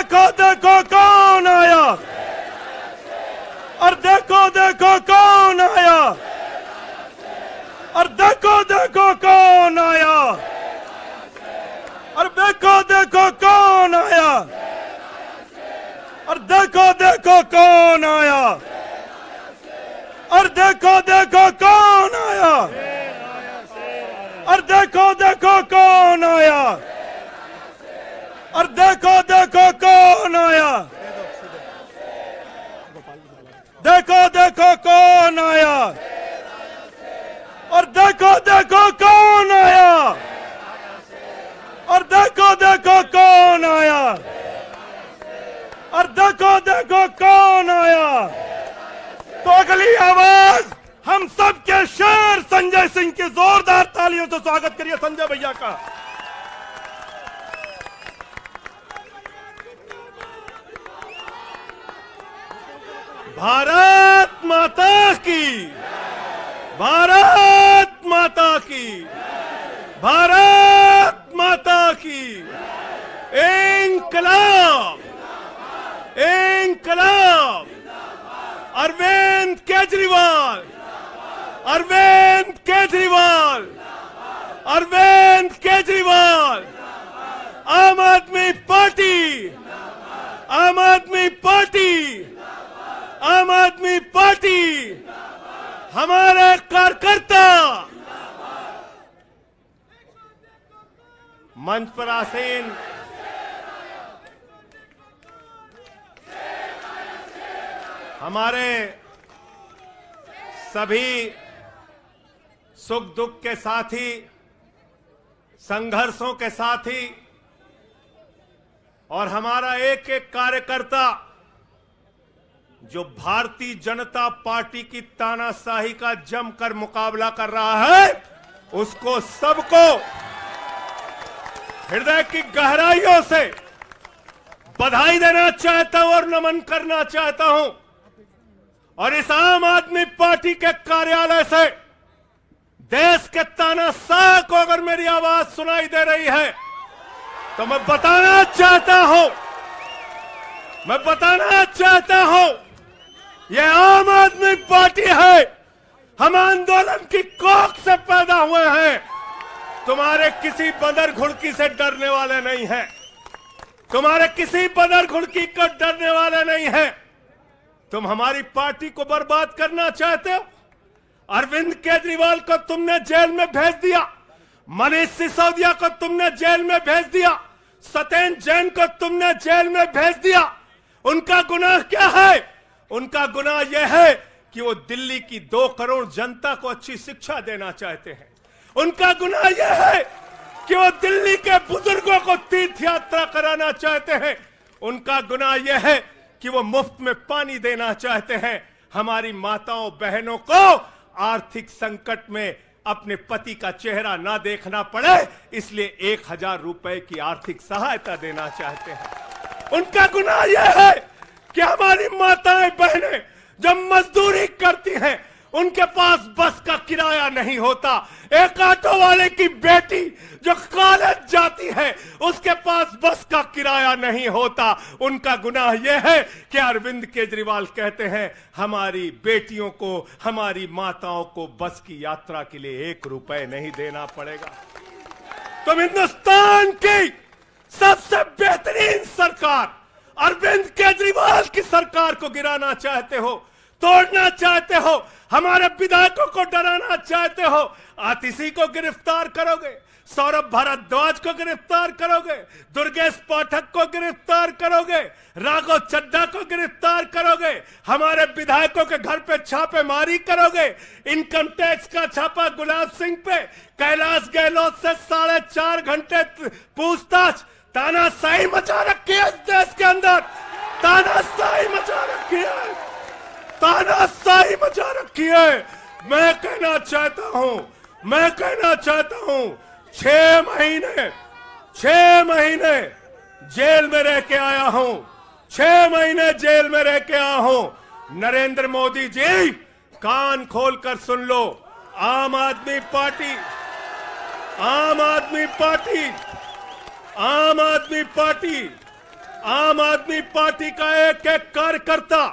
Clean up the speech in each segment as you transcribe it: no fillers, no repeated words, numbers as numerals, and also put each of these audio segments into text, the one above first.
देखो देखो कौन आया, और देखो देखो कौन आया, और देखो देखो कौन आया, और देखो देखो कौन आया, और देखो देखो कौन आया, और देखो देखो कौन आया, और देखो देखो कौन आया, और देखो देखो कौन आया, देखो देखो कौन आया, और देखो देखो कौन आया, और देखो देखो कौन आया, और देखो देखो कौन आया। तो अगली आवाज हम सब के शेर संजय सिंह की जोरदार तालियों से स्वागत करिए संजय भैया का। भारत माता की, भारत माता की, भारत माता की। इंकलाब, इंकलाब। अरविंद केजरीवाल, अरविंद केजरीवाल, अरविंद केजरीवाल। आम आदमी पार्टी, आम आदमी पार्टी, आम आदमी पार्टी। हमारे कार्यकर्ता मंच पर आसीन हमारे सभी सुख दुख के साथी, संघर्षों के साथी, और हमारा एक एक कार्यकर्ता जो भारतीय जनता पार्टी की तानाशाही का जमकर मुकाबला कर रहा है, उसको सबको हृदय की गहराइयों से बधाई देना चाहता हूं और नमन करना चाहता हूं। और इस आम आदमी पार्टी के कार्यालय से देश के तानाशाह को अगर मेरी आवाज सुनाई दे रही है तो मैं बताना चाहता हूं, मैं बताना चाहता हूं, यह आम आदमी पार्टी है। हम आंदोलन की कोख से पैदा हुए हैं। तुम्हारे किसी बंदर घुड़की से डरने वाले नहीं हैं, तुम्हारे किसी बंदर घुड़की को डरने वाले नहीं हैं। तुम हमारी पार्टी को बर्बाद करना चाहते हो। अरविंद केजरीवाल को तुमने जेल में भेज दिया, मनीष सिसोदिया को तुमने जेल में भेज दिया, सत्येंद्र जैन को तुमने जेल में भेज दिया। उनका गुनाह क्या है? उनका गुनाह यह है कि वो दिल्ली की 2 करोड़ जनता को अच्छी शिक्षा देना चाहते हैं। उनका गुनाह यह है कि वो दिल्ली के बुजुर्गों को तीर्थ यात्रा कराना चाहते हैं। उनका गुनाह यह है कि वो मुफ्त में पानी देना चाहते हैं। हमारी माताओं बहनों को आर्थिक संकट में अपने पति का चेहरा ना देखना पड़े, इसलिए 1000 रुपए की आर्थिक सहायता देना चाहते हैं। उनका गुनाह यह है कि हमारी माताएं बहनें जब मजदूरी करती हैं, उनके पास बस का किराया नहीं होता। एक ऑटो वाले की बेटी जो कॉलेज जाती है, उसके पास बस का किराया नहीं होता। उनका गुनाह यह है कि अरविंद केजरीवाल कहते हैं हमारी बेटियों को, हमारी माताओं को बस की यात्रा के लिए 1 रुपए नहीं देना पड़ेगा। तुम हिंदुस्तान की सबसे बेहतरीन सरकार अरविंद केजरीवाल की सरकार को गिराना चाहते हो, तोड़ना चाहते हो, हमारे विधायकों को डराना चाहते हो। आतिशी को गिरफ्तार करोगे, सौरभ भारद्वाज को गिरफ्तार करोगे, दुर्गेश पाठक को गिरफ्तार करोगे, राघव चड्ढा को गिरफ्तार करोगे, हमारे विधायकों के घर पे छापेमारी करोगे, इनकम टैक्स का छापा गुलाब सिंह पे, कैलाश गहलोत से 4.5 घंटे पूछताछ। तानाशाही मचा रखी है इस देश के अंदर, तानाशाही मचा रखी है, तानाशाही मचा रखी है। मैं कहना चाहता हूं, मैं कहना चाहता हूं, 6 महीने जेल में रह के आया हूं, 6 महीने जेल में रह के आया हूं। नरेंद्र मोदी जी, कान खोलकर सुन लो, आम आदमी पार्टी, आम आदमी पार्टी, आम आदमी पार्टी आम आदमी पार्टी का एक एक कार्यकर्ता,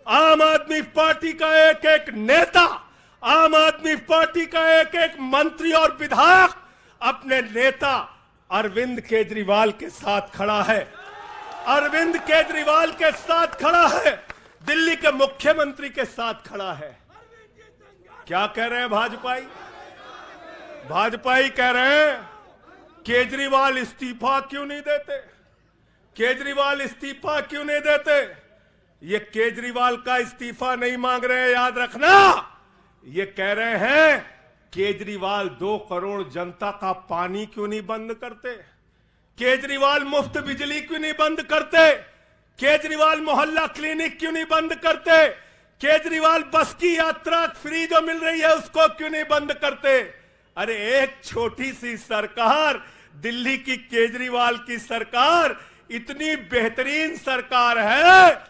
आम आदमी पार्टी का एक एक नेता, आम आदमी पार्टी का एक एक मंत्री और विधायक अपने नेता अरविंद केजरीवाल के साथ खड़ा है। अरविंद केजरीवाल के साथ खड़ा है, दिल्ली के मुख्यमंत्री के साथ खड़ा है। क्या कह रहे हैं भाजपाई? भाजपाई कह रहे हैं केजरीवाल इस्तीफा क्यों नहीं देते, केजरीवाल इस्तीफा क्यों नहीं देते। ये केजरीवाल का इस्तीफा नहीं मांग रहे हैं, याद रखना। ये कह रहे हैं केजरीवाल 2 करोड़ जनता का पानी क्यों नहीं बंद करते, केजरीवाल मुफ्त बिजली क्यों नहीं बंद करते, केजरीवाल मोहल्ला क्लिनिक क्यों नहीं बंद करते, केजरीवाल बस की यात्रा फ्री जो मिल रही है उसको क्यों नहीं बंद करते। अरे एक छोटी सी सरकार, दिल्ली की केजरीवाल की सरकार इतनी बेहतरीन सरकार है,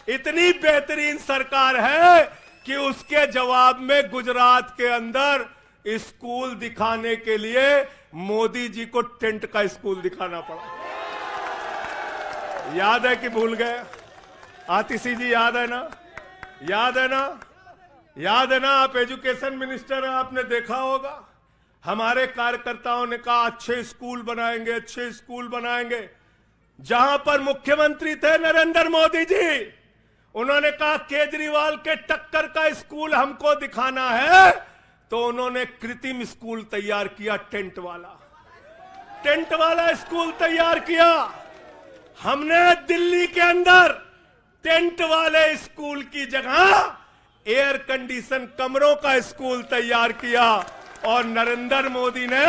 इतनी बेहतरीन सरकार है कि उसके जवाब में गुजरात के अंदर स्कूल दिखाने के लिए मोदी जी को टेंट का स्कूल दिखाना पड़ा। याद है कि भूल गए? आतिशी जी याद है ना? याद है ना? याद है ना? आप एजुकेशन मिनिस्टर हैं, आपने देखा होगा हमारे कार्यकर्ताओं ने कहा अच्छे स्कूल बनाएंगे, अच्छे स्कूल बनाएंगे। जहां पर मुख्यमंत्री थे नरेंद्र मोदी जी, उन्होंने कहा केजरीवाल के टक्कर का स्कूल हमको दिखाना है, तो उन्होंने कृत्रिम स्कूल तैयार किया, टेंट वाला स्कूल तैयार किया। हमने दिल्ली के अंदर टेंट वाले स्कूल की जगह एयर कंडीशन कमरों का स्कूल तैयार किया। और नरेंद्र मोदी ने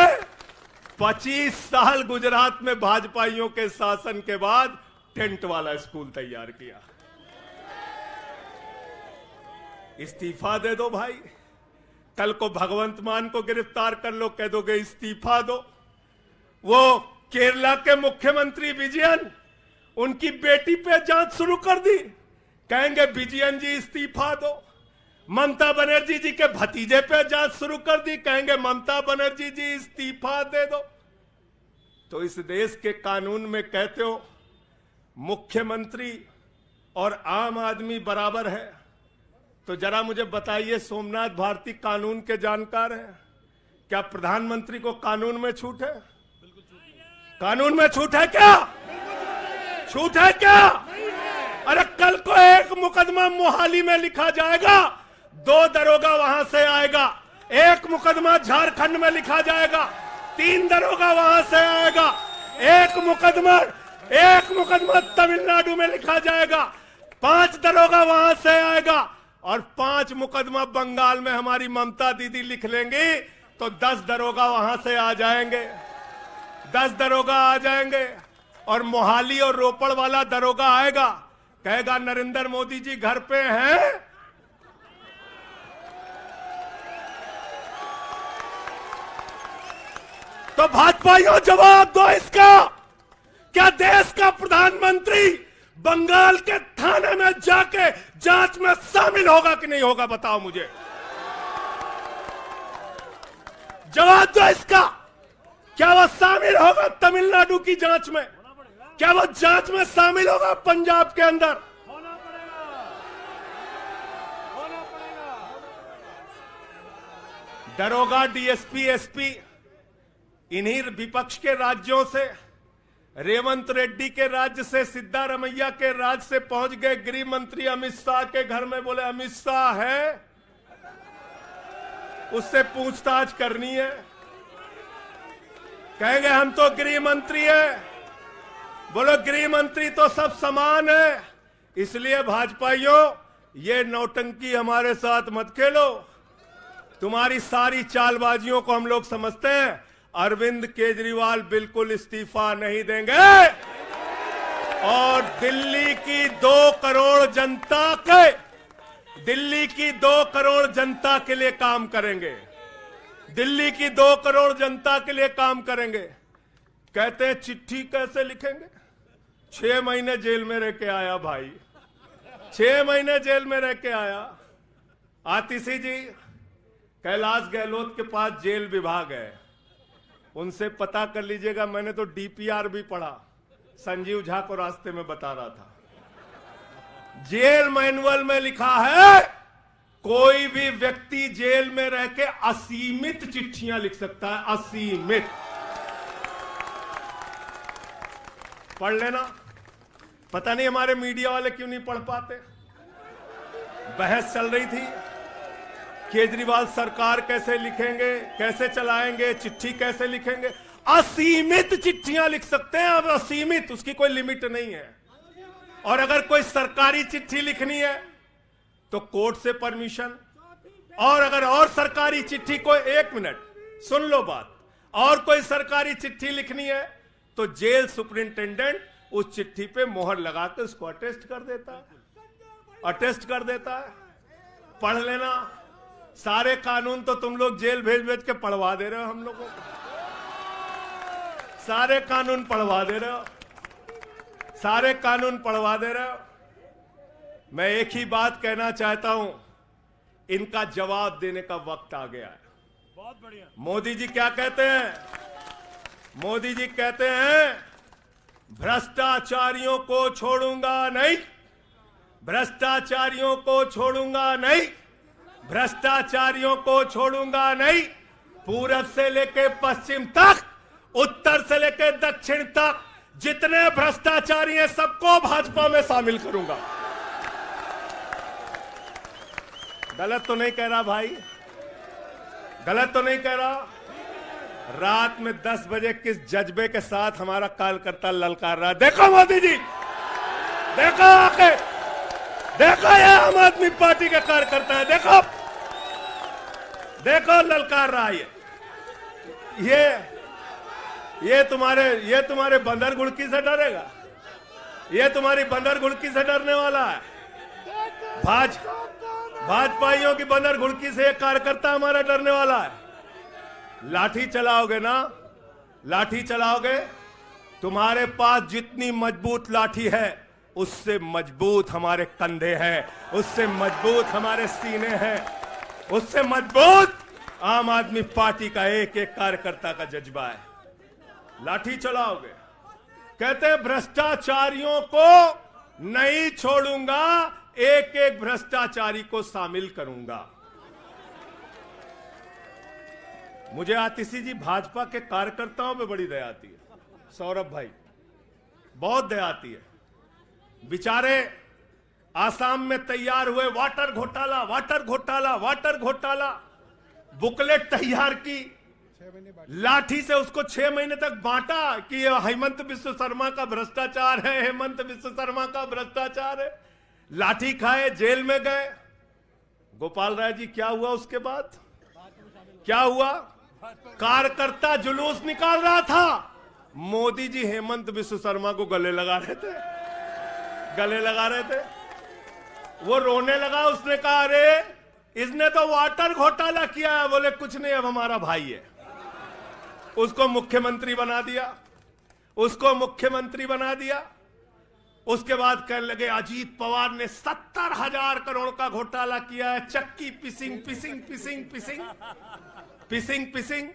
25 साल गुजरात में भाजपाइयों के शासन के बाद टेंट वाला स्कूल तैयार किया। इस्तीफा दे दो भाई, कल को भगवंत मान को गिरफ्तार कर लो, कह दोगे इस्तीफा दो। वो केरला के मुख्यमंत्री विजयन, उनकी बेटी पे जांच शुरू कर दी, कहेंगे विजयन जी इस्तीफा दो। ममता बनर्जी जी के भतीजे पे जांच शुरू कर दी, कहेंगे ममता बनर्जी जी इस्तीफा दे दो। तो इस देश के कानून में कहते हो मुख्यमंत्री और आम आदमी बराबर है, तो जरा मुझे बताइए, सोमनाथ भारती कानून के जानकार हैं, क्या प्रधानमंत्री को कानून में छूट है? कानून में छूट है क्या? छूट है क्या? अरे कल को एक मुकदमा मोहाली में लिखा जाएगा, 2 दरोगा वहां से आएगा, एक मुकदमा झारखंड में लिखा जाएगा, 3 दरोगा वहां से आएगा, एक मुकदमा तमिलनाडु में लिखा जाएगा, 5 दरोगा वहां से आएगा, और 5 मुकदमा बंगाल में हमारी ममता दीदी लिख लेंगी, तो 10 दरोगा वहां से आ जाएंगे, 10 दरोगा आ जाएंगे। और मोहाली और रोपड़ वाला दरोगा आएगा, कहेगा नरेंद्र मोदी जी घर पे हैं, तो भाजपाइयों जवाब दो इसका। क्या देश का प्रधानमंत्री बंगाल के थाने में जाके जांच में शामिल होगा कि नहीं होगा? बताओ मुझे, जवाब दो इसका। क्या वो शामिल होगा तमिलनाडु की जांच में? क्या वो जांच में शामिल होगा पंजाब के अंदर? दरोगा, डीएसपी, एसपी इन्हीं विपक्ष के राज्यों से, रेवंत रेड्डी के राज्य से, सिद्धारमैया के राज्य से पहुंच गए गृह मंत्री अमित शाह के घर में। बोले अमित शाह है, उससे पूछताछ करनी है। कहेंगे हम तो गृह मंत्री है। बोलो गृह मंत्री तो सब समान है। इसलिए भाजपाइयों, ये नौटंकी हमारे साथ मत खेलो। तुम्हारी सारी चालबाजियों को हम लोग समझते हैं। अरविंद केजरीवाल बिल्कुल इस्तीफा नहीं देंगे, और दिल्ली की 2 करोड़ जनता के लिए काम करेंगे। दिल्ली की 2 करोड़ जनता के लिए काम करेंगे। कहते हैं चिट्ठी कैसे लिखेंगे? 6 महीने जेल में रह के आया भाई, 6 महीने जेल में रह के आया। आतिशी जी, कैलाश गहलोत के पास जेल विभाग है, उनसे पता कर लीजिएगा। मैंने तो डीपीआर भी पढ़ा, संजीव झा को रास्ते में बता रहा था, जेल मैनुअल में लिखा है कोई भी व्यक्ति जेल में रह के असीमित चिट्ठियां लिख सकता है, असीमित। पढ़ लेना। पता नहीं हमारे मीडिया वाले क्यों नहीं पढ़ पाते। बहस चल रही थी, केजरीवाल सरकार कैसे लिखेंगे, कैसे चलाएंगे, चिट्ठी कैसे लिखेंगे। असीमित चिट्ठियां लिख सकते हैं अब, असीमित, उसकी कोई लिमिट नहीं है। और अगर कोई सरकारी चिट्ठी लिखनी है तो कोर्ट से परमिशन, और अगर और सरकारी चिट्ठी को, एक मिनट सुन लो बात, और कोई सरकारी चिट्ठी लिखनी है तो जेल सुपरिंटेंडेंट उस चिट्ठी पे मोहर लगा के उसको अटेस्ट कर देता है, अटेस्ट कर देता है। पढ़ लेना। सारे कानून तो तुम लोग जेल भेज भेज के पढ़वा दे रहे हो हम लोगों को, सारे कानून पढ़वा दे रहे हो, सारे कानून पढ़वा दे रहे हो। मैं एक ही बात कहना चाहता हूं, इनका जवाब देने का वक्त आ गया है। बहुत बढ़िया। मोदी जी क्या कहते हैं? मोदी जी कहते हैं भ्रष्टाचारियों को छोड़ूंगा नहीं, भ्रष्टाचारियों को छोड़ूंगा नहीं, भ्रष्टाचारियों को छोड़ूंगा नहीं। पूरब से लेके पश्चिम तक, उत्तर से लेके दक्षिण तक जितने भ्रष्टाचारी हैं सबको भाजपा में शामिल करूंगा। गलत तो नहीं कह रहा भाई? गलत तो नहीं कह रहा? रात में 10 बजे किस जज्बे के साथ हमारा कार्यकर्ता ललकार रहा है। देखो मोदी जी, देखो आके, देखो ये आम आदमी पार्टी के कार्यकर्ता है, देखो देखो ललकार रहा है। ये तुम्हारे बंदर गुड़की से डरेगा? ये तुम्हारी बंदर गुड़की से डरने वाला है? भाजपाइयों की बंदर गुड़की से एक कार्यकर्ता हमारा डरने वाला है? लाठी चलाओगे ना, लाठी चलाओगे। तुम्हारे पास जितनी मजबूत लाठी है उससे मजबूत हमारे कंधे हैं, उससे मजबूत हमारे सीने हैं, उससे मजबूत आम आदमी पार्टी का एक एक कार्यकर्ता का जज्बा है। लाठी चलाओगे। कहते हैं भ्रष्टाचारियों को नहीं छोड़ूंगा, एक एक भ्रष्टाचारी को शामिल करूंगा। मुझे आतिशी जी भाजपा के कार्यकर्ताओं पे बड़ी दया आती है, सौरभ भाई, बहुत दया आती है। बेचारे आसाम में तैयार हुए वाटर घोटाला, वाटर घोटाला, वाटर घोटाला, बुकलेट तैयार की, लाठी से उसको 6 महीने तक बांटा कि हेमंत बिस्व शर्मा का भ्रष्टाचार है, हेमंत बिस्व शर्मा का भ्रष्टाचार है। लाठी खाए, जेल में गए। गोपाल राय जी क्या हुआ उसके बाद? क्या हुआ? कार्यकर्ता जुलूस निकाल रहा था, मोदी जी हेमंत बिस्व शर्मा को गले लगा रहे थे, गले लगा रहे थे। वो रोने लगा, उसने कहा अरे इसने तो वाटर घोटाला किया है। बोले कुछ नहीं, अब हमारा भाई है। उसको मुख्यमंत्री बना दिया, उसको मुख्यमंत्री बना दिया। उसके बाद कहने लगे अजीत पवार ने 70,000 करोड़ का घोटाला किया है, चक्की पिसिंग पिसिंग पिसिंग पिसिंग पिसिंग पिसिंग।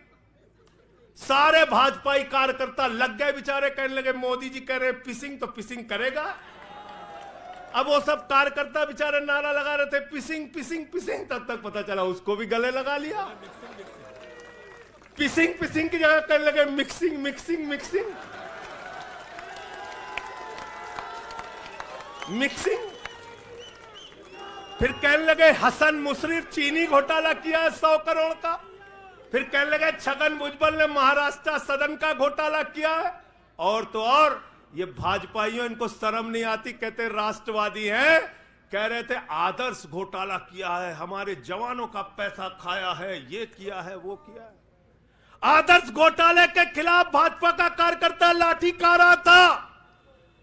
सारे भाजपाई कार्यकर्ता लग गए बेचारे, कहने लगे मोदी जी कह रहे पिसिंग तो पिसिंग करेगा। अब वो सब कार्यकर्ता बेचारे नारा लगा रहे थे पिसिंग पिसिंग पिसिंग, तब तक पता चला उसको भी गले लगा लिया। पिसिंग पिसिंग की जगह कहने लगे मिक्सिंग मिक्सिंग मिक्सिंग मिक्सिंग। फिर कहने लगे हसन मुशर्रफ चीनी घोटाला किया है 100 करोड़ का। फिर कहने लगे छगन भुजबल ने महाराष्ट्र सदन का घोटाला किया है। और तो और ये भाजपाइयों, इनको शर्म नहीं आती, कहते राष्ट्रवादी हैं, कह रहे थे आदर्श घोटाला किया है, हमारे जवानों का पैसा खाया है, ये किया है, वो किया है। आदर्श घोटाले के खिलाफ भाजपा का कार्यकर्ता लाठी खा रहा था।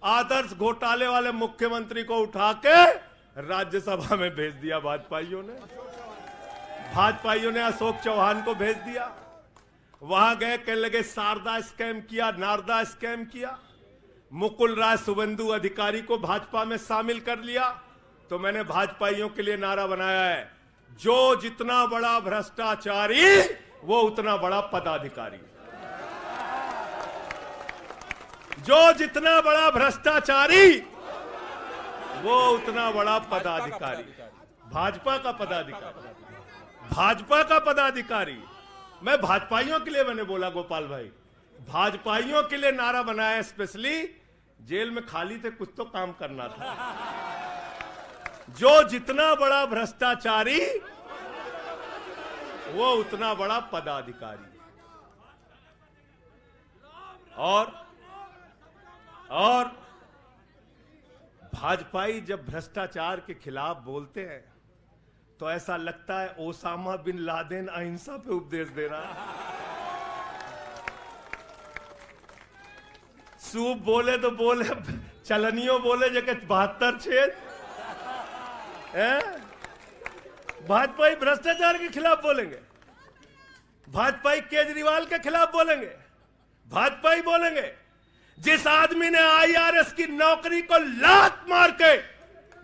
आदर्श घोटाले वाले मुख्यमंत्री को उठा के राज्यसभा में भेज दिया भाजपाइयों ने। भाजपाइयों ने अशोक चौहान को भेज दिया। वहां गए, कहने लगे शारदा स्कैम किया, नारदा स्कैम किया। मुकुल राय शुभेंदु अधिकारी को भाजपा में शामिल कर लिया। तो मैंने भाजपाइयों के लिए नारा बनाया है, जो जितना बड़ा भ्रष्टाचारी वो उतना बड़ा पदाधिकारी। जो जितना बड़ा भ्रष्टाचारी वो उतना बड़ा पदाधिकारी। भाजपा का पदाधिकारी, भाजपा का पदाधिकारी। मैं भाजपाइयों के लिए मैंने बोला गोपाल भाई, भाजपाइयों के लिए नारा बनाया स्पेशली। जेल में खाली थे, कुछ तो काम करना था। जो जितना बड़ा भ्रष्टाचारी वो उतना बड़ा पदाधिकारी। और भाजपाई जब भ्रष्टाचार के खिलाफ बोलते हैं तो ऐसा लगता है ओसामा बिन लादेन अहिंसा पे उपदेश दे रहा है। सूप बोले तो बोले, चलनियों बोले जगह 72 छेद। भाजपाई भ्रष्टाचार के खिलाफ बोलेंगे, भाजपाई केजरीवाल के खिलाफ बोलेंगे, भाजपाई बोलेंगे जिस आदमी ने आईआरएस की नौकरी को लात मार के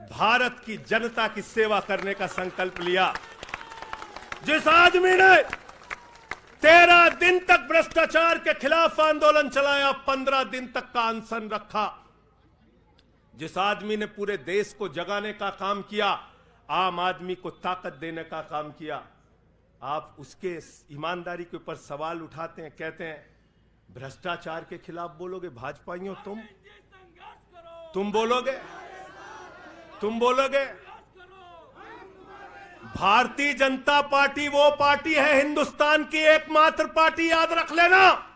भारत की जनता की सेवा करने का संकल्प लिया, जिस आदमी ने 13 दिन तक भ्रष्टाचार के खिलाफ आंदोलन चलाया, 15 दिन तक का अनशन रखा, जिस आदमी ने पूरे देश को जगाने का काम किया, आम आदमी को ताकत देने का काम किया, आप उसके ईमानदारी के ऊपर सवाल उठाते हैं, कहते हैं भ्रष्टाचार के खिलाफ बोलोगे। भाजपाइयों तुम बोलोगे, तुम बोलोगे। भारतीय जनता पार्टी वो पार्टी है, हिंदुस्तान की एकमात्र पार्टी, याद रख लेना,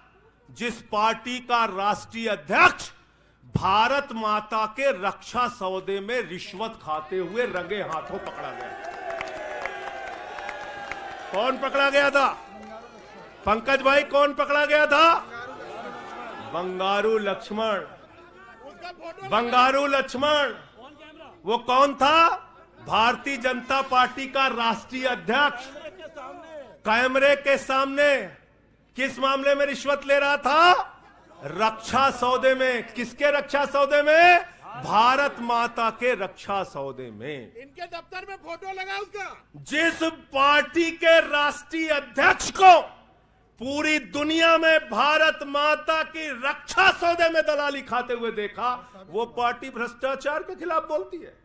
जिस पार्टी का राष्ट्रीय अध्यक्ष भारत माता के रक्षा सौदे में रिश्वत खाते हुए रंगे हाथों पकड़ा गया। कौन पकड़ा गया था? पंकज भाई, कौन पकड़ा गया था? बंगारू लक्ष्मण। बंगारू लक्ष्मण वो कौन था? भारतीय जनता पार्टी का राष्ट्रीय अध्यक्ष। कैमरे के सामने किस मामले में रिश्वत ले रहा था? रक्षा सौदे में। किसके रक्षा सौदे में? भारत माता के रक्षा सौदे में। इनके दफ्तर में फोटो लगा उसका। जिस पार्टी के राष्ट्रीय अध्यक्ष को पूरी दुनिया में भारत माता की रक्षा सौदे में दलाली खाते हुए देखा, वो पार्टी भ्रष्टाचार के खिलाफ बोलती है।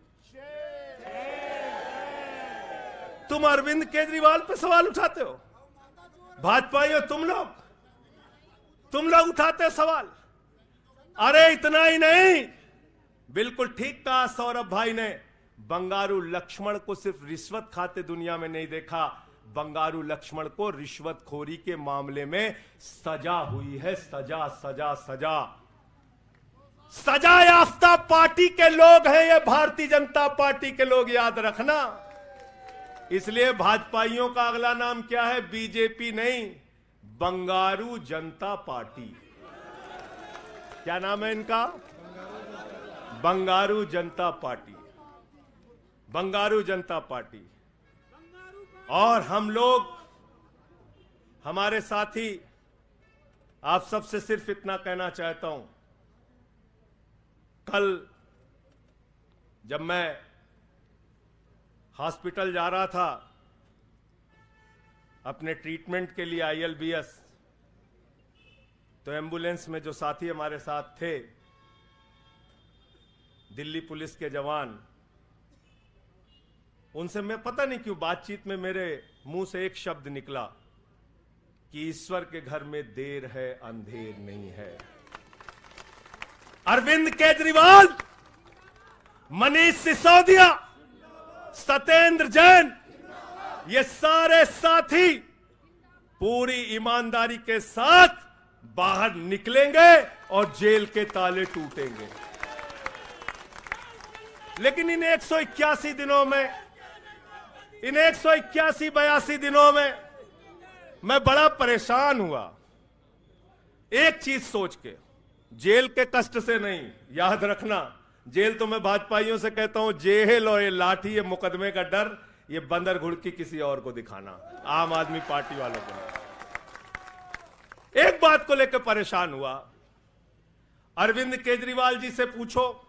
तुम अरविंद केजरीवाल पे सवाल उठाते हो, भाजपाइयों तुम लोग उठाते हो सवाल। अरे इतना ही नहीं, बिल्कुल ठीक कहा सौरभ भाई ने, बंगारू लक्ष्मण को सिर्फ रिश्वत खाते दुनिया में नहीं देखा, बंगारू लक्ष्मण को रिश्वतखोरी के मामले में सजा हुई है। सजा सजा सजा सजा याफ्ता पार्टी के लोग हैं ये भारतीय जनता पार्टी के लोग, याद रखना। इसलिए भाजपाइयों का अगला नाम क्या है? बीजेपी नहीं, बंगारू जनता पार्टी। क्या नाम है इनका? बंगारू जनता पार्टी। बंगारू जनता पार्टी। और हम लोग, हमारे साथी, आप सबसे सिर्फ इतना कहना चाहता हूं, कल जब मैं हॉस्पिटल जा रहा था अपने ट्रीटमेंट के लिए ILBS, तो एम्बुलेंस में जो साथी हमारे साथ थे, दिल्ली पुलिस के जवान, उनसे मैं पता नहीं क्यों बातचीत में मेरे मुंह से एक शब्द निकला कि ईश्वर के घर में देर है अंधेर नहीं है। अरविंद केजरीवाल, मनीष सिसोदिया, सत्येंद्र जैन, ये सारे साथी पूरी ईमानदारी के साथ बाहर निकलेंगे और जेल के ताले टूटेंगे। लेकिन इन 181 दिनों में, इन 181-82 दिनों में मैं बड़ा परेशान हुआ एक चीज सोच के, जेल के कष्ट से नहीं, याद रखना, जेल तो मैं भाजपाइयों से कहता हूं, जेल और ये लाठी, ये मुकदमे का डर, ये बंदर घुड़की किसी और को दिखाना, आम आदमी पार्टी वालों को। एक बात को लेकर परेशान हुआ, अरविंद केजरीवाल जी से पूछो,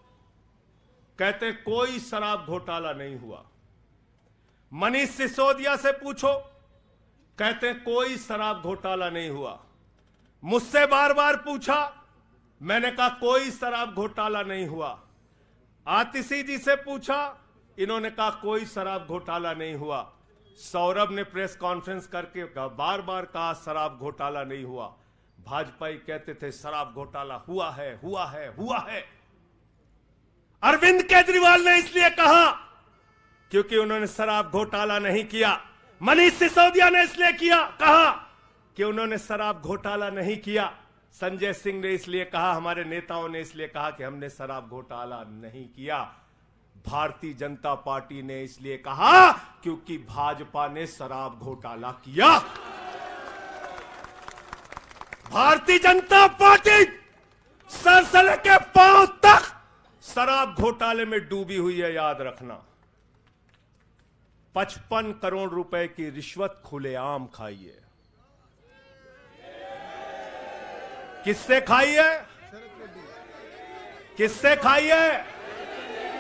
कहते कोई शराब घोटाला नहीं हुआ। मनीष सिसोदिया से पूछो, कहते कोई शराब घोटाला नहीं हुआ। मुझसे बार बार पूछा, मैंने कहा कोई शराब घोटाला नहीं हुआ। आतिशी जी से पूछा, इन्होंने कहा कोई शराब घोटाला नहीं हुआ। सौरभ ने प्रेस कॉन्फ्रेंस करके बार बार कहा शराब घोटाला नहीं हुआ। भाजपाई कहते थे शराब घोटाला हुआ है, हुआ है, हुआ है। अरविंद केजरीवाल ने इसलिए कहा क्योंकि उन्होंने शराब घोटाला नहीं किया। मनीष सिसोदिया ने इसलिए कहा कि उन्होंने शराब घोटाला नहीं किया। संजय सिंह ने इसलिए कहा, हमारे नेताओं ने इसलिए कहा कि हमने शराब घोटाला नहीं किया। भारतीय जनता पार्टी ने इसलिए कहा क्योंकि भाजपा ने शराब घोटाला किया। भारतीय जनता पार्टी सर से लेकर पांव तक शराब घोटाले में डूबी हुई है, याद रखना। 55 करोड़ रुपए की रिश्वत खुलेआम खाई है। किससे खाई है? किससे खाई है?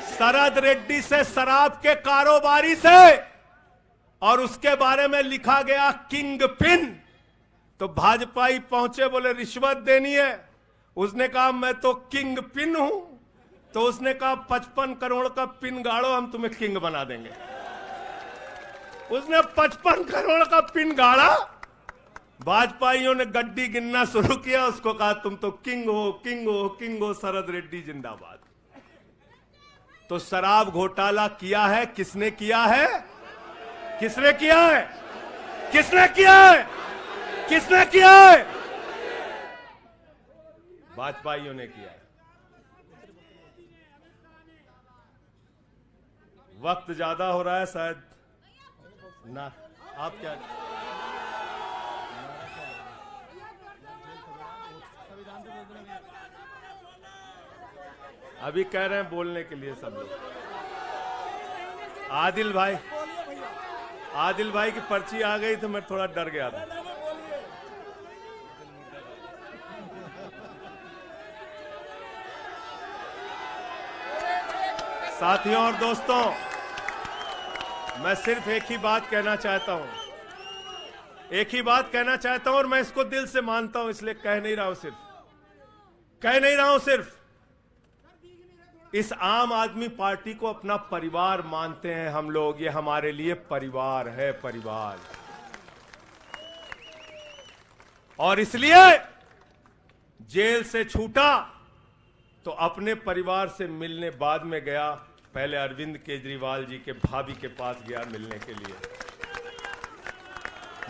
शरद रेड्डी से, शराब के कारोबारी से। और उसके बारे में लिखा गया किंग पिन। तो भाजपाई पहुंचे, बोले रिश्वत देनी है। उसने कहा मैं तो किंग पिन हूं। तो उसने कहा 55 करोड़ का पिन गाड़ो, हम तुम्हें किंग बना देंगे। उसने 55 करोड़ का पिन गाड़ा। भाजपाइयों ने गड्डी गिनना शुरू किया। उसको कहा तुम तो किंग हो, किंग हो, किंग हो, शरद रेड्डी जिंदाबाद। तो शराब घोटाला किया है, किसने किया है? किसने किया है? किसने किया है? किसने किया है? भाजपाइयों ने किया है। वक्त ज्यादा हो रहा है शायद ना, आप क्या? अभी कह रहे हैं बोलने के लिए सब लोग। आदिल भाई की पर्ची आ गई तो मैं थोड़ा डर गया था। साथियों और दोस्तों, मैं सिर्फ एक ही बात कहना चाहता हूं। एक ही बात कहना चाहता हूं और मैं इसको दिल से मानता हूं, इसलिए कह नहीं रहा हूं सिर्फ। इस आम आदमी पार्टी को अपना परिवार मानते हैं हम लोग। ये हमारे लिए परिवार है, परिवार। और इसलिए जेल से छूटा तो अपने परिवार से मिलने बाद में गया। पहले अरविंद केजरीवाल जी के भाभी के पास गया मिलने के लिए।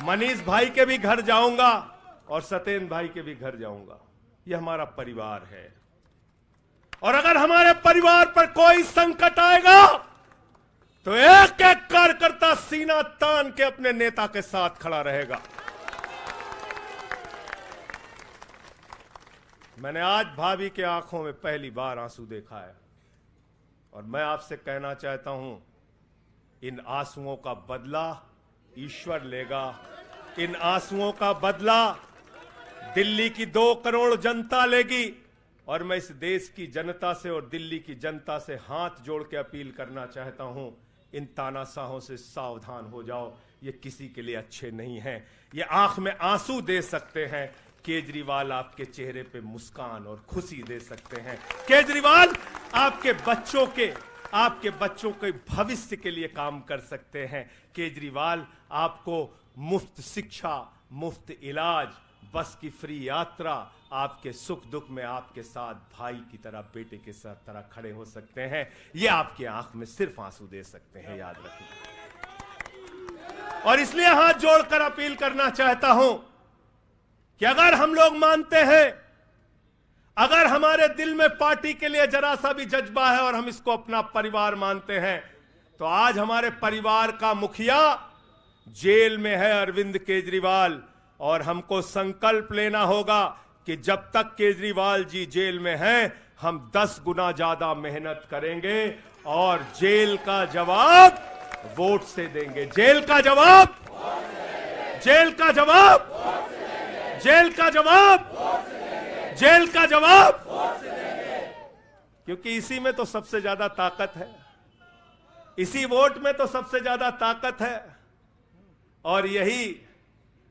मनीष भाई के भी घर जाऊंगा और सत्येंद्र भाई के भी घर जाऊंगा। ये हमारा परिवार है। और अगर हमारे परिवार पर कोई संकट आएगा तो एक एक कार्यकर्ता सीना तान के अपने नेता के साथ खड़ा रहेगा। मैंने आज भाभी के आंखों में पहली बार आंसू देखा है और मैं आपसे कहना चाहता हूं, इन आंसुओं का बदला ईश्वर लेगा। इन आंसुओं का बदला दिल्ली की 2 करोड़ जनता लेगी। और मैं इस देश की जनता से और दिल्ली की जनता से हाथ जोड़ के अपील करना चाहता हूं, इन तानाशाहों से सावधान हो जाओ। ये किसी के लिए अच्छे नहीं हैं। ये आंख में आंसू दे सकते हैं, केजरीवाल आपके चेहरे पे मुस्कान और खुशी दे सकते हैं। केजरीवाल आपके बच्चों के भविष्य के लिए काम कर सकते हैं। केजरीवाल आपको मुफ्त शिक्षा, मुफ्त इलाज, बस की फ्री यात्रा, आपके सुख दुख में आपके साथ भाई की तरह, बेटे के साथ तरह खड़े हो सकते हैं। ये आपकी आंख में सिर्फ आंसू दे सकते हैं, याद रखना। और इसलिए हाथ जोड़कर अपील करना चाहता हूं कि अगर हम लोग मानते हैं, अगर हमारे दिल में पार्टी के लिए जरा सा भी जज्बा है और हम इसको अपना परिवार मानते हैं, तो आज हमारे परिवार का मुखिया जेल में है, अरविंद केजरीवाल। और हमको संकल्प लेना होगा कि जब तक केजरीवाल जी जेल में हैं, हम 10 गुना ज्यादा मेहनत करेंगे और जेल का जवाब वोट से देंगे। जेल का जवाब क्योंकि इसी में तो सबसे ज्यादा ताकत है, इसी वोट में तो सबसे ज्यादा ताकत है। और यही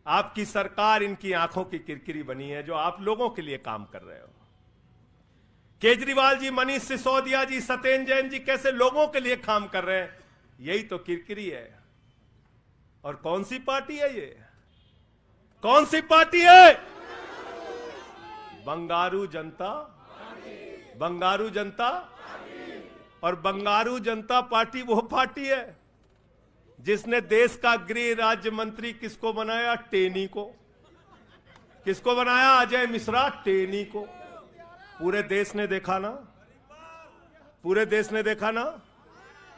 आपकी सरकार इनकी आंखों की किरकिरी बनी है, जो आप लोगों के लिए काम कर रहे हो। केजरीवाल जी, मनीष सिसोदिया जी, सत्येंद्र जैन जी कैसे लोगों के लिए काम कर रहे हैं, यही तो किरकिरी है। और कौन सी पार्टी है ये? कौन सी पार्टी है? बंगारू जनता, बंगारू जनता। और बंगारू जनता पार्टी वो पार्टी है जिसने देश का गृह राज्य मंत्री किसको बनाया? टेनी को। किसको बनाया? अजय मिश्रा टेनी को। पूरे देश ने देखा ना, पूरे देश ने देखा ना।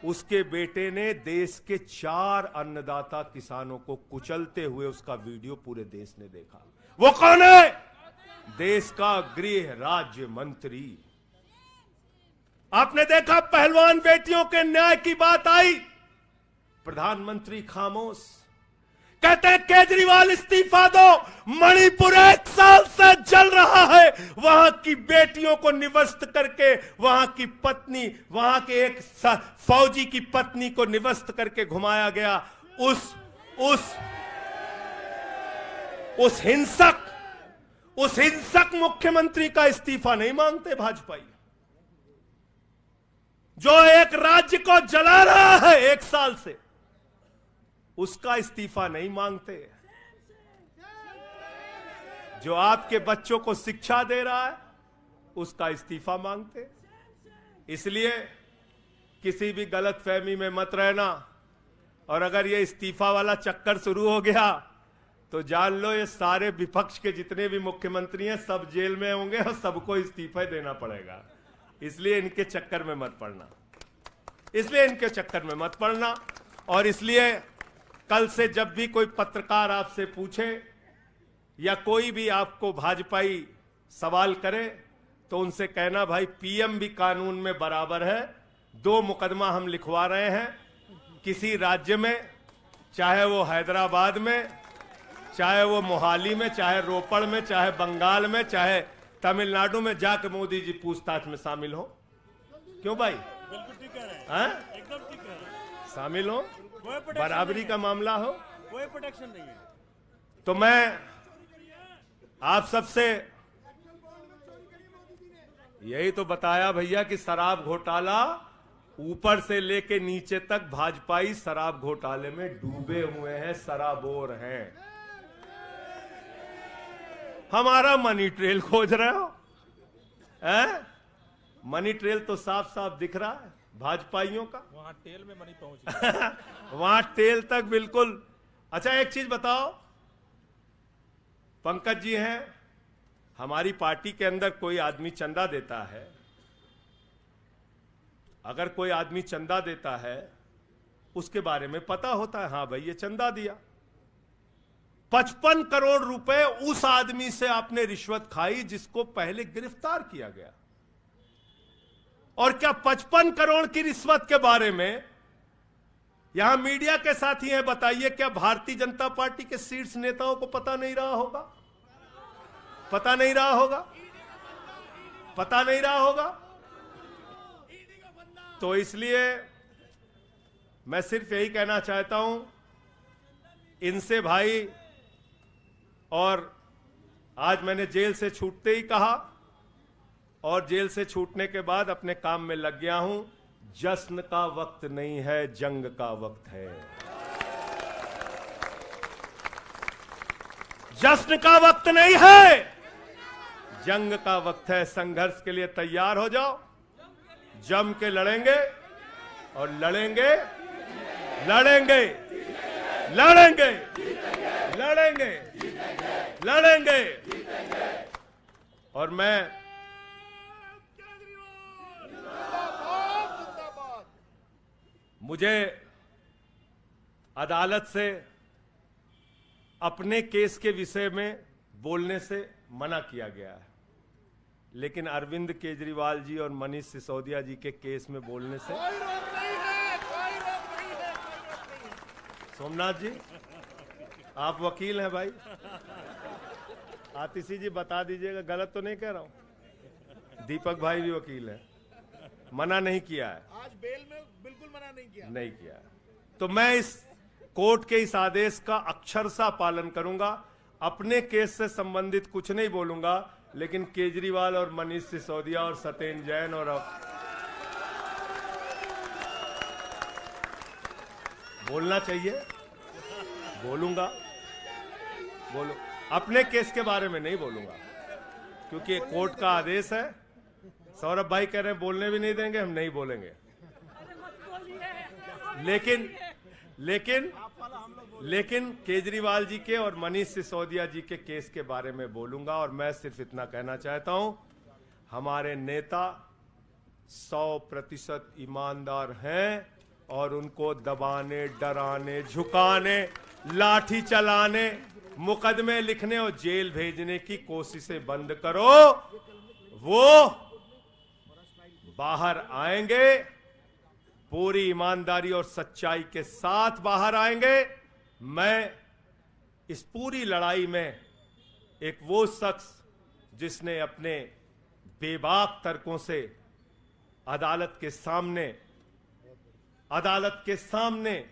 उसके बेटे ने देश के 4 अन्नदाता किसानों को कुचलते हुए उसका वीडियो पूरे देश ने देखा। वो कौन है? देश का गृह राज्य मंत्री। आपने देखा पहलवान बेटियों के न्याय की बात आई, प्रधानमंत्री खामोश। कहते हैं केजरीवाल इस्तीफा दो, मणिपुर 1 साल से जल रहा है, वहां की बेटियों को निवस्त करके, वहां की पत्नी, वहां के एक फौजी की पत्नी को निवस्त करके घुमाया गया। उस हिंसक मुख्यमंत्री का इस्तीफा नहीं मांगते भाजपाई, जो एक राज्य को जला रहा है 1 साल से, उसका इस्तीफा नहीं मांगते। जो आपके बच्चों को शिक्षा दे रहा है उसका इस्तीफा मांगते। इसलिए किसी भी गलतफहमी में मत रहना। और अगर ये इस्तीफा वाला चक्कर शुरू हो गया तो जान लो ये सारे विपक्ष के जितने भी मुख्यमंत्री हैं सब जेल में होंगे और सबको इस्तीफा देना पड़ेगा। इसलिए इनके चक्कर में मत पड़ना, इसलिए इनके चक्कर में मत पड़ना। और इसलिए कल से जब भी कोई पत्रकार आपसे पूछे या कोई भी आपको भाजपाई सवाल करे तो उनसे कहना, भाई पीएम भी कानून में बराबर है। 2 मुकदमा हम लिखवा रहे हैं किसी राज्य में, चाहे वो हैदराबाद में, चाहे वो मोहाली में, चाहे रोपड़ में, चाहे बंगाल में, चाहे तमिलनाडु में, जाकर मोदी जी पूछताछ में शामिल हो। क्यों भाई? बिल्कुल ठीक कह रहे हैं, एकदम ठीक कह रहे हैं। शामिल हो, बराबरी का मामला हो, कोई प्रोटेक्शन नहीं है। तो मैं आप सबसे यही तो बताया भैया कि शराब घोटाला ऊपर से लेके नीचे तक भाजपाई शराब घोटाले में डूबे हुए हैं, सराबोर हैं। हमारा मनी ट्रेल खोज रहे हो? मनी ट्रेल तो साफ साफ दिख रहा है भाजपाइयों का। वहां टेल में मनी पहुंच वहां टेल तक बिल्कुल। अच्छा एक चीज बताओ, पंकज जी हैं, हमारी पार्टी के अंदर कोई आदमी चंदा देता है, अगर कोई आदमी चंदा देता है उसके बारे में पता होता है, हाँ भाई ये चंदा दिया। 55 करोड़ रुपए उस आदमी से आपने रिश्वत खाई जिसको पहले गिरफ्तार किया गया। और क्या 55 करोड़ की रिश्वत के बारे में यहां मीडिया के साथी हैं, बताइए क्या भारतीय जनता पार्टी के शीर्ष नेताओं को पता नहीं रहा होगा? पता नहीं रहा होगा? पता नहीं रहा होगा? तो इसलिए मैं सिर्फ यही कहना चाहता हूं इनसे भाई, और आज मैंने जेल से छूटते ही कहा और जेल से छूटने के बाद अपने काम में लग गया हूं। जश्न का वक्त नहीं है, जंग का वक्त है। जश्न का वक्त नहीं है, जंग का वक्त है। संघर्ष के लिए तैयार हो जाओ, जम के लड़ेंगे और लड़ेंगे, लड़ेंगे, लड़ेंगे, लड़ेंगे, लड़ेंगे। और मैं मुझे अदालत से अपने केस के विषय में बोलने से मना किया गया है, लेकिन अरविंद केजरीवाल जी और मनीष सिसोदिया जी के केस में बोलने से कोई रोक नहीं है, कोई रोक नहीं है, कोई रोक नहीं है। सोमनाथ जी आप वकील हैं भाई, आतिशी जी बता दीजिएगा, गलत तो नहीं कह रहा हूं। दीपक भाई भी वकील हैं, मना नहीं किया है, आज बेल में बिल्कुल मना नहीं किया, नहीं किया। तो मैं इस कोर्ट के इस आदेश का अक्षरशः पालन करूंगा। अपने केस से संबंधित कुछ नहीं बोलूंगा, लेकिन केजरीवाल और मनीष सिसोदिया और सत्येंद्र जैन और अब बोलना चाहिए, बोलूंगा, बोलो। अपने केस के बारे में नहीं बोलूंगा क्योंकि एक कोर्ट का आदेश है। सौरभ भाई कह रहे हैं बोलने भी नहीं देंगे, हम नहीं बोलेंगे। लेकिन केजरीवाल जी के और मनीष सिसोदिया जी के केस के बारे में बोलूंगा। और मैं सिर्फ इतना कहना चाहता हूं, हमारे नेता 100% ईमानदार हैं और उनको दबाने, डराने, झुकाने, लाठी चलाने, मुकदमे लिखने और जेल भेजने की कोशिशें बंद करो। वो बाहर आएंगे, पूरी ईमानदारी और सच्चाई के साथ बाहर आएंगे। मैं इस पूरी लड़ाई में एक वो शख्स जिसने अपने बेबाक तर्कों से अदालत के सामने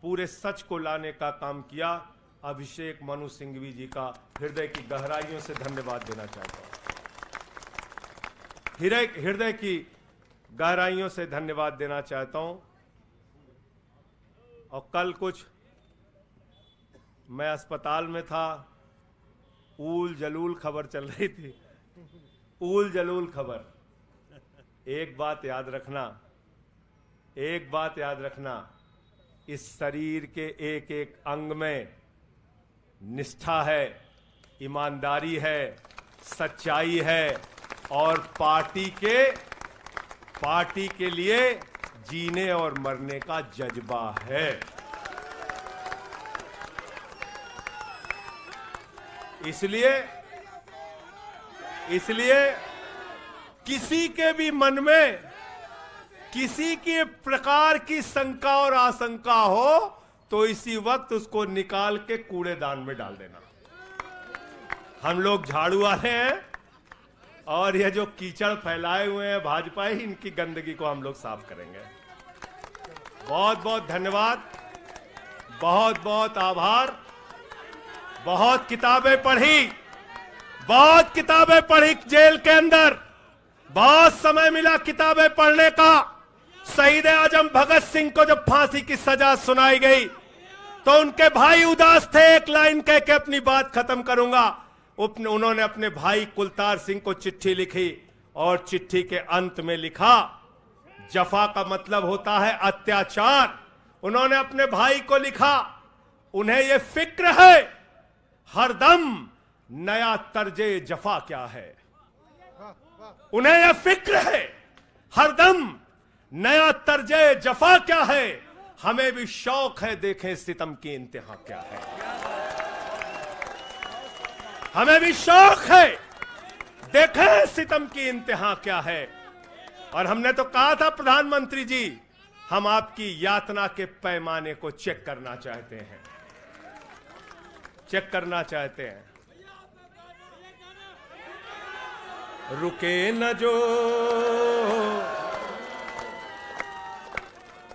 पूरे सच को लाने का काम किया, अभिषेक मनु सिंघवी जी का हृदय की गहराइयों से धन्यवाद देना चाहता हूं। हृदय की गहराइयों से धन्यवाद देना चाहता हूं। और कल कुछ मैं अस्पताल में था, ऊल जलूल खबर चल रही थी, ऊल जलूल खबर। एक बात याद रखना, इस शरीर के एक एक अंग में निष्ठा है, ईमानदारी है, सच्चाई है और पार्टी के लिए जीने और मरने का जज्बा है। इसलिए किसी के भी मन में किसी के प्रकार की शंका और आशंका हो तो इसी वक्त उसको निकाल के कूड़ेदान में डाल देना। हम लोग झाड़ू वाले हैं और ये जो कीचड़ फैलाए हुए हैं भाजपा ही, इनकी गंदगी को हम लोग साफ करेंगे। बहुत बहुत धन्यवाद, बहुत बहुत आभार। बहुत किताबें पढ़ी जेल के अंदर, बहुत समय मिला किताबें पढ़ने का। शहीद आजम भगत सिंह को जब फांसी की सजा सुनाई गई तो उनके भाई उदास थे। एक लाइन कह के अपनी बात खत्म करूंगा। उन्होंने अपने भाई कुलतार सिंह को चिट्ठी लिखी और चिट्ठी के अंत में लिखा, जफा का मतलब होता है अत्याचार। उन्होंने अपने भाई को लिखा, उन्हें यह फिक्र है हरदम नया तर्जे जफा क्या है। उन्हें यह फिक्र है हरदम नया तर्जे जफा क्या है। हमें भी शौक है देखें सितम की इंतहा क्या है। हमें भी शौक है देखें सितम की इंतहा क्या है। और हमने तो कहा था प्रधानमंत्री जी, हम आपकी यातना के पैमाने को चेक करना चाहते हैं, रुके न जो,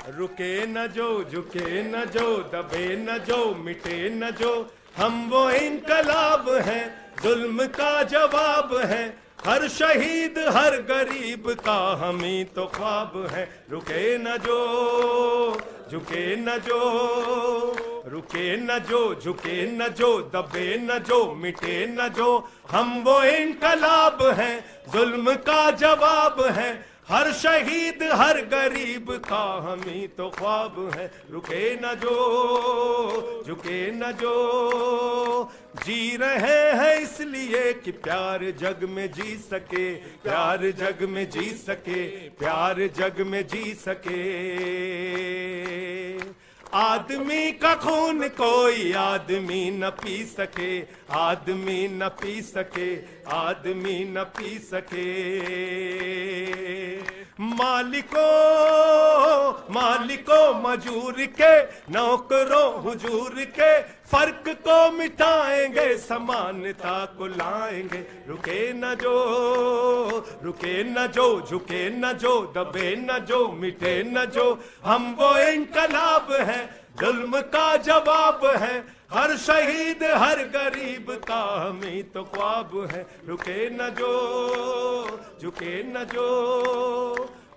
झुके न जो, दबे न जो, मिटे न जो, हम वो इनकलाब हैं, जुल्म का जवाब है। हर शहीद हर गरीब का हम ही तो ख्वाब है। रुके न जो, झुके न जो, रुके न जो, झुके न जो, दबे न जो, मिटे न जो, हम वो इनकलाब हैं, जुल्म का जवाब है। हर शहीद हर गरीब का हम ही तो ख्वाब है। रुके न जो, झुके न जो, जी रहे हैं इसलिए कि प्यार जग में जी सके, प्यार जग में जी सके, प्यार जग में जी सके। आदमी का खून कोई आदमी न पी सके, आदमी न पी सके, आदमी न पी सके। मालिकों मजूर के, नौकरों हुजूर के, फर्क को मिटाएंगे, समानता को लाएंगे। रुके न जो, रुके न जो, झुके न जो, दबे न जो, मिटे न जो, हम वो इनकलाब हैं, जुल्म का जवाब है। हर शहीद हर गरीब का हमें तो ख्वाब है, रुके न जो झुके न जो।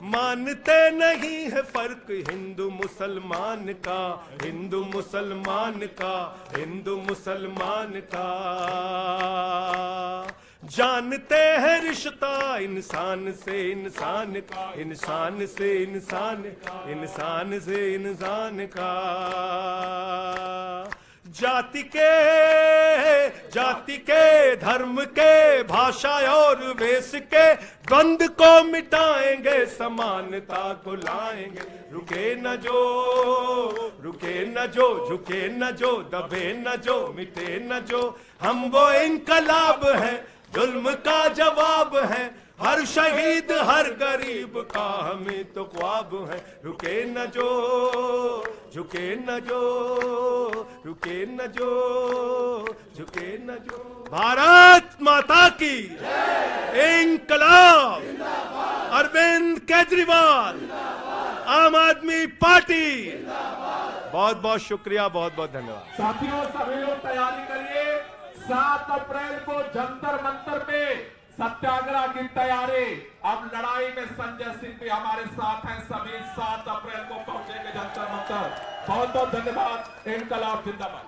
मानते नहीं है फर्क हिंदू मुसलमान का, हिंदू मुसलमान का, हिंदू मुसलमान का। जानते हैं रिश्ता इंसान से इंसान का, इंसान से इंसान, इंसान से इंसान का। जाति के धर्म के भाषा और वेश के द्वंद को मिटाएंगे, समानता को लाएंगे। रुके न जो रुके न जो, झुके न जो, दबे न जो, मिटे न जो। हम वो इनकलाब है, जुल्म का जवाब है। हर शहीद हर गरीब का हमें तो ख्वाब है, रुके न जो झुके न जो, रुके न जो झुके न जो। भारत माता की इंकलाब, अरविंद केजरीवाल, आम आदमी पार्टी। बहुत बहुत शुक्रिया, बहुत बहुत धन्यवाद। साथियों सभी लोग तैयारी करिए, 7 अप्रैल को जंतर मंतर पे सत्याग्रह की तैयारी। अब लड़ाई में संजय सिंह भी हमारे साथ हैं, सभी 7 अप्रैल को पहुंचेंगे जंतर मंतर। बहुत बहुत धन्यवाद। इंकलाब जिंदाबाद।